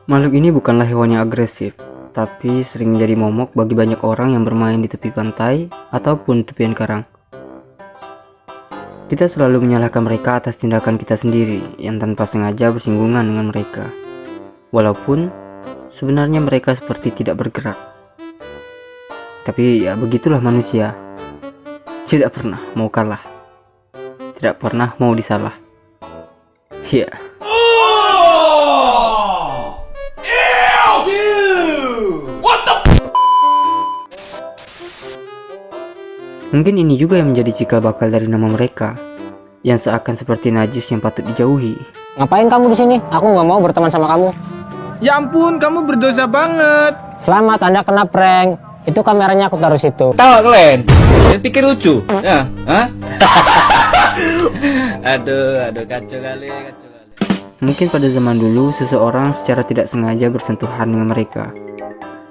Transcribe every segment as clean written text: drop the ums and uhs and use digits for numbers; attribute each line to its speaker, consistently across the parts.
Speaker 1: Makhluk ini bukanlah hewan yang agresif, tapi sering menjadi momok bagi banyak orang yang bermain di tepi pantai ataupun tepian karang. Kita selalu menyalahkan mereka atas tindakan kita sendiri yang tanpa sengaja bersinggungan dengan mereka. Walaupun sebenarnya mereka seperti tidak bergerak. Tapi ya begitulah manusia. Tidak pernah mau kalah. Tidak pernah mau disalah. Ya. Mungkin ini juga yang menjadi cikal bakal dari nama mereka, yang seakan seperti najis yang patut dijauhi.
Speaker 2: Ngapain kamu di sini? Aku nggak mau berteman sama kamu.
Speaker 3: Ya ampun, kamu berdosa banget.
Speaker 2: Selamat, Anda kena prank. Itu kameranya aku taruh situ.
Speaker 4: Tahu kalian? Pikir lucu? Ya, hah? aduh, kacau kali.
Speaker 1: Mungkin pada zaman dulu seseorang secara tidak sengaja bersentuhan dengan mereka,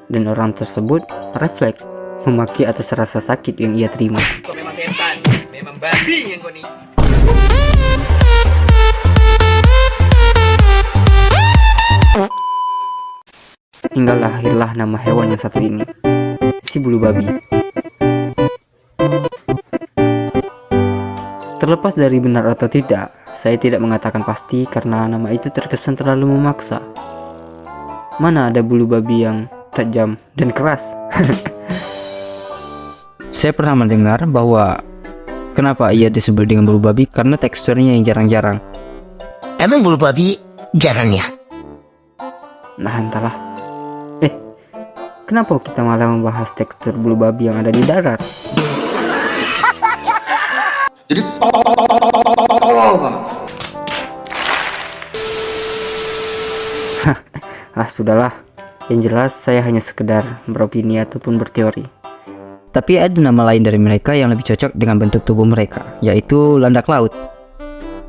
Speaker 1: dan orang tersebut refleks memaki atas rasa sakit yang ia terima.
Speaker 4: Kau memang setan, memang babi yang kau nih.
Speaker 1: Hingga lahirlah nama hewan yang satu ini, si bulu babi. Terlepas dari benar atau tidak, saya tidak mengatakan pasti karena nama itu terkesan terlalu memaksa. Mana ada bulu babi yang tajam dan keras? Saya pernah mendengar bahwa kenapa ia disebut dengan bulu babi karena teksturnya yang jarang-jarang.
Speaker 5: Emang bulu babi jarang ya?
Speaker 1: Nah entahlah. Kenapa kita malah membahas tekstur bulu babi yang ada di darat?
Speaker 4: Jadi
Speaker 1: Sudahlah. Yang jelas saya hanya sekedar beropini ataupun berteori. Tapi ada nama lain dari mereka yang lebih cocok dengan bentuk tubuh mereka, yaitu landak laut.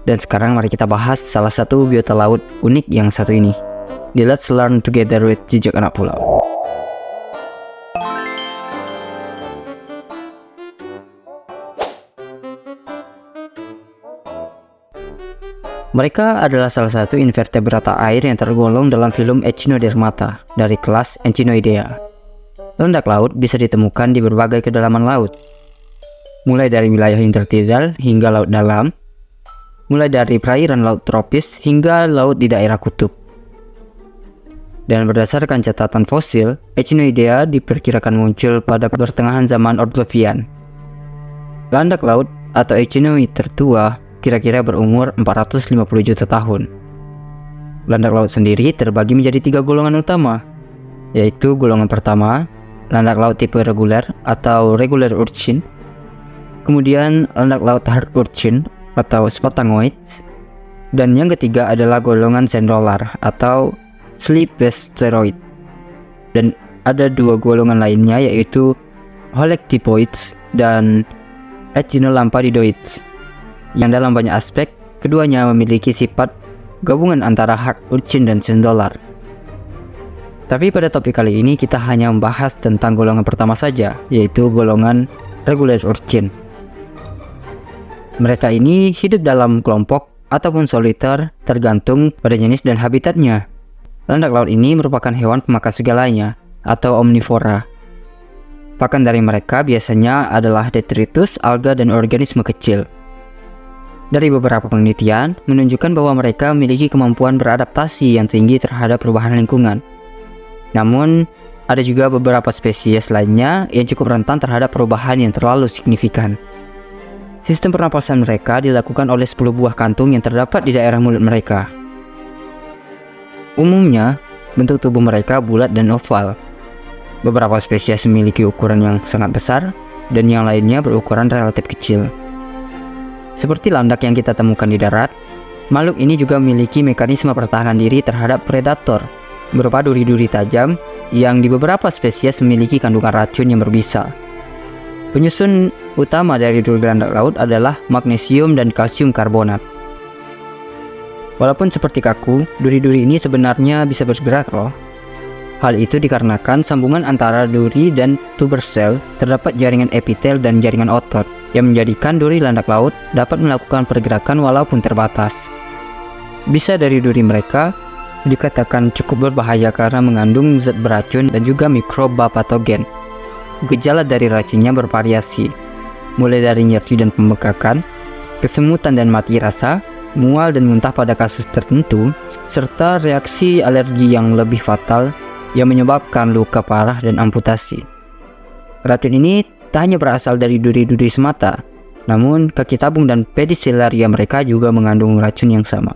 Speaker 1: Dan sekarang mari kita bahas salah satu biota laut unik yang satu ini. Di Let's Learn Together with Jejak Anak Pulau. Mereka adalah salah satu invertebrata air yang tergolong dalam film Echinodermata dari kelas Echinoidea. Landak laut bisa ditemukan di berbagai kedalaman laut, mulai dari wilayah intertidal hingga laut dalam, mulai dari perairan laut tropis hingga laut di daerah kutub. Dan berdasarkan catatan fosil, Echinoidea diperkirakan muncul pada pertengahan zaman Ordovician. Landak laut atau Echinoid tertua kira-kira berumur 450 juta tahun. Landak laut sendiri terbagi menjadi 3 golongan utama, yaitu golongan pertama, landak laut tipe reguler atau regular urchin. Kemudian landak laut hard urchin atau spatangoid. Dan yang ketiga adalah golongan sendolar atau sleepesteroid. Dan ada 2 golongan lainnya yaitu holectipoids dan echinolampadioids, yang dalam banyak aspek keduanya memiliki sifat gabungan antara hard urchin dan sendolar. Tapi pada topik kali ini kita hanya membahas tentang golongan pertama saja, yaitu golongan regular urchin. Mereka ini hidup dalam kelompok ataupun soliter tergantung pada jenis dan habitatnya. Landak laut ini merupakan hewan pemakan segalanya atau omnivora. Pakan dari mereka biasanya adalah detritus, alga, dan organisme kecil. Dari beberapa penelitian menunjukkan bahwa mereka memiliki kemampuan beradaptasi yang tinggi terhadap perubahan lingkungan. Namun, ada juga beberapa spesies lainnya yang cukup rentan terhadap perubahan yang terlalu signifikan. Sistem pernapasan mereka dilakukan oleh 10 buah kantung yang terdapat di daerah mulut mereka. Umumnya, bentuk tubuh mereka bulat dan oval. Beberapa spesies memiliki ukuran yang sangat besar, dan yang lainnya berukuran relatif kecil. Seperti landak yang kita temukan di darat, makhluk ini juga memiliki mekanisme pertahanan diri terhadap predator, berupa duri-duri tajam yang di beberapa spesies memiliki kandungan racun yang berbisa. Penyusun utama dari duri landak laut adalah magnesium dan kalsium karbonat. Walaupun seperti kaku, duri-duri ini sebenarnya bisa bergerak loh. Hal itu dikarenakan sambungan antara duri dan tuber sel terdapat jaringan epitel dan jaringan otot yang menjadikan duri landak laut dapat melakukan pergerakan walaupun terbatas. Bisa dari duri mereka, dikatakan cukup berbahaya karena mengandung zat beracun dan juga mikroba patogen. Gejala dari racunnya bervariasi, mulai dari nyeri dan pembekakan, kesemutan dan mati rasa, mual dan muntah pada kasus tertentu, serta reaksi alergi yang lebih fatal yang menyebabkan luka parah dan amputasi. Racun ini tak hanya berasal dari duri-duri semata, namun kaki tabung dan Pedicelaria mereka juga mengandung racun yang sama.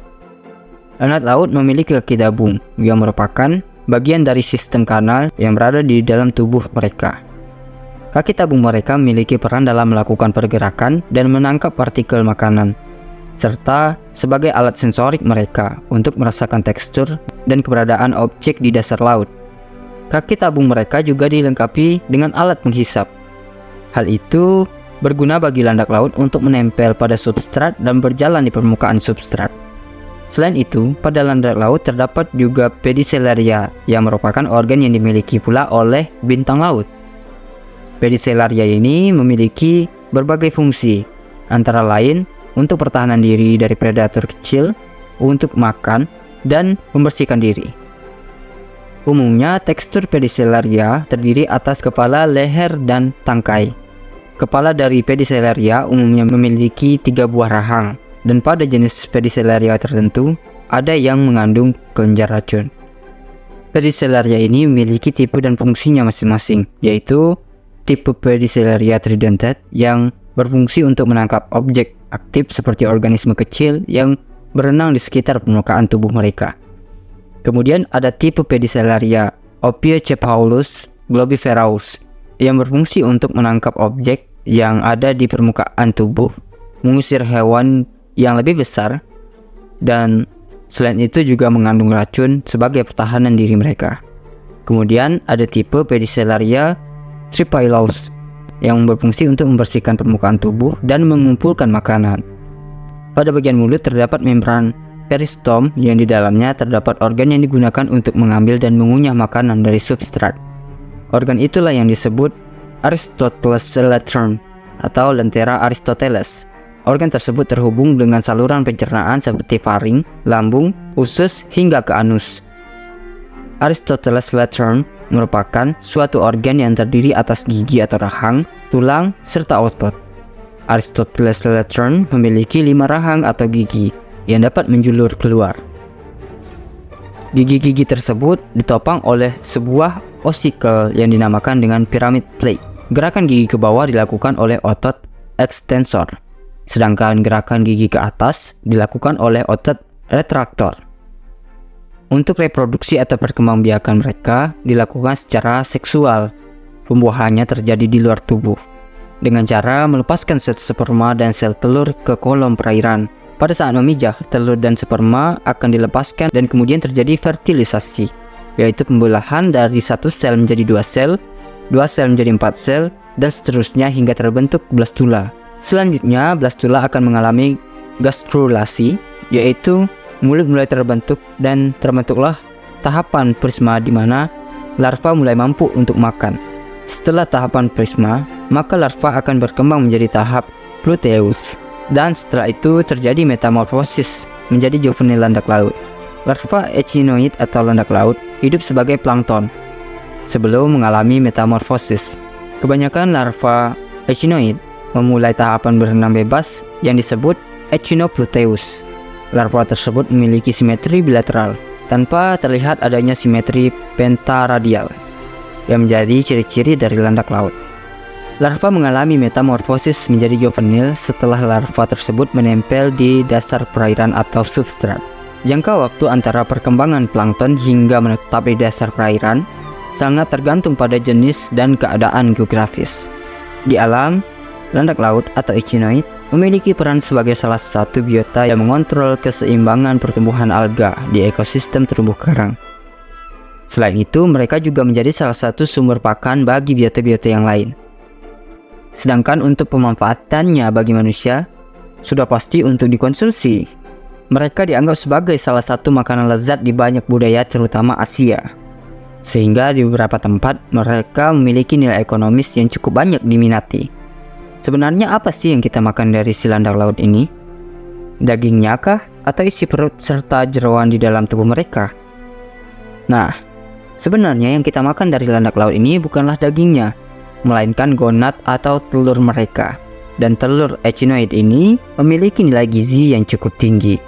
Speaker 1: Lalat laut memiliki kaki tabung yang merupakan bagian dari sistem kanal yang berada di dalam tubuh mereka. Kaki tabung mereka memiliki peran dalam melakukan pergerakan dan menangkap partikel makanan, serta sebagai alat sensorik mereka untuk merasakan tekstur dan keberadaan objek di dasar laut. Kaki tabung mereka juga dilengkapi dengan alat penghisap. Hal itu berguna bagi landak laut untuk menempel pada substrat dan berjalan di permukaan substrat. Selain itu, pada landak laut terdapat juga Pedicelaria yang merupakan organ yang dimiliki pula oleh bintang laut. Pedicelaria ini memiliki berbagai fungsi, antara lain untuk pertahanan diri dari predator kecil, untuk makan, dan membersihkan diri. Umumnya, tekstur Pedicelaria terdiri atas kepala, leher, dan tangkai. Kepala dari Pedicelaria umumnya memiliki 3 buah rahang, dan pada jenis Pedicelaria tertentu, ada yang mengandung kelenjar racun. Pedicelaria ini memiliki tipe dan fungsinya masing-masing, yaitu tipe Pedicelaria tridentate yang berfungsi untuk menangkap objek aktif seperti organisme kecil yang berenang di sekitar permukaan tubuh mereka. Kemudian ada tipe Pedicelaria Opiocephalus globiferaus yang berfungsi untuk menangkap objek yang ada di permukaan tubuh, mengusir hewan yang lebih besar, dan selain itu juga mengandung racun sebagai pertahanan diri mereka. Kemudian ada tipe Pedicelaria triphylaus yang berfungsi untuk membersihkan permukaan tubuh dan mengumpulkan makanan. Pada bagian mulut terdapat membran peristom yang di dalamnya terdapat organ yang digunakan untuk mengambil dan mengunyah makanan dari substrat. Organ itulah yang disebut Aristoteles latern atau lentera Aristoteles. Organ tersebut terhubung dengan saluran pencernaan seperti faring, lambung, usus, hingga ke anus. Aristoteles latern merupakan suatu organ yang terdiri atas gigi atau rahang, tulang, serta otot. Aristoteles latern memiliki 5 rahang atau gigi yang dapat menjulur keluar. Gigi-gigi tersebut ditopang oleh sebuah ossicle yang dinamakan dengan pyramid plate. Gerakan gigi ke bawah dilakukan oleh otot extensor, sedangkan gerakan gigi ke atas dilakukan oleh otot retraktor. Untuk reproduksi atau perkembangbiakan mereka dilakukan secara seksual. Pembuahannya terjadi di luar tubuh dengan cara melepaskan sel sperma dan sel telur ke kolom perairan. Pada saat memijah, telur dan sperma akan dilepaskan dan kemudian terjadi fertilisasi, yaitu pembelahan dari 1 sel menjadi 2 sel, 2 sel menjadi 4 sel, dan seterusnya hingga terbentuk blastula. Selanjutnya, blastula akan mengalami gastrulasi, yaitu mulut mulai terbentuk dan terbentuklah tahapan prisma di mana larva mulai mampu untuk makan. Setelah tahapan prisma, maka larva akan berkembang menjadi tahap Pluteus, dan setelah itu terjadi metamorfosis menjadi juvenil landak laut. Larva echinoid atau landak laut hidup sebagai plankton sebelum mengalami metamorfosis. Kebanyakan larva echinoid memulai tahapan berenang bebas yang disebut Echinopluteus. Larva tersebut memiliki simetri bilateral tanpa terlihat adanya simetri pentaradial yang menjadi ciri-ciri dari landak laut. Larva mengalami metamorfosis menjadi juvenil setelah larva tersebut menempel di dasar perairan atau substrat. Jangka waktu antara perkembangan plankton hingga menetap di dasar perairan sangat tergantung pada jenis dan keadaan geografis. Di alam, landak laut atau echinoid memiliki peran sebagai salah satu biota yang mengontrol keseimbangan pertumbuhan alga di ekosistem terumbu karang. Selain itu, mereka juga menjadi salah satu sumber pakan bagi biota-biota yang lain. Sedangkan untuk pemanfaatannya bagi manusia, sudah pasti untuk dikonsumsi. Mereka dianggap sebagai salah satu makanan lezat di banyak budaya terutama Asia. Sehingga di beberapa tempat mereka memiliki nilai ekonomis yang cukup banyak diminati. Sebenarnya apa sih yang kita makan dari si landak laut ini? Dagingnya kah? Atau isi perut serta jeroan di dalam tubuh mereka? Nah, sebenarnya yang kita makan dari landak laut ini bukanlah dagingnya, melainkan gonad atau telur mereka. Dan telur echinoid ini memiliki nilai gizi yang cukup tinggi.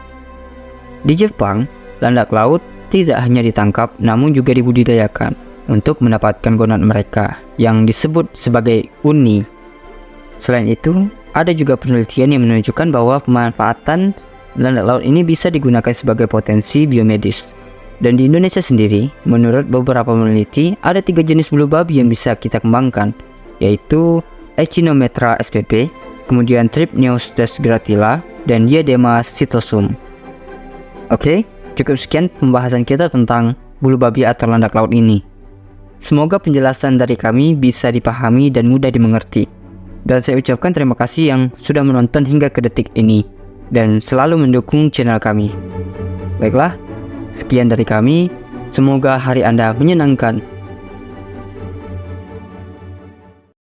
Speaker 1: Di Jepang, landak laut tidak hanya ditangkap namun juga dibudidayakan untuk mendapatkan gonad mereka yang disebut sebagai uni. Selain itu, ada juga penelitian yang menunjukkan bahwa pemanfaatan landak laut ini bisa digunakan sebagai potensi biomedis. Dan di Indonesia sendiri, menurut beberapa peneliti, ada 3 jenis bulu babi yang bisa kita kembangkan, yaitu Echinometra spp, kemudian Trypneustes gratila, dan Diadema cytosum. Oke, cukup sekian pembahasan kita tentang bulu babi atau landak laut ini. Semoga penjelasan dari kami bisa dipahami dan mudah dimengerti. Dan saya ucapkan terima kasih yang sudah menonton hingga ke detik ini dan selalu mendukung channel kami. Baiklah, sekian dari kami. Semoga hari Anda menyenangkan.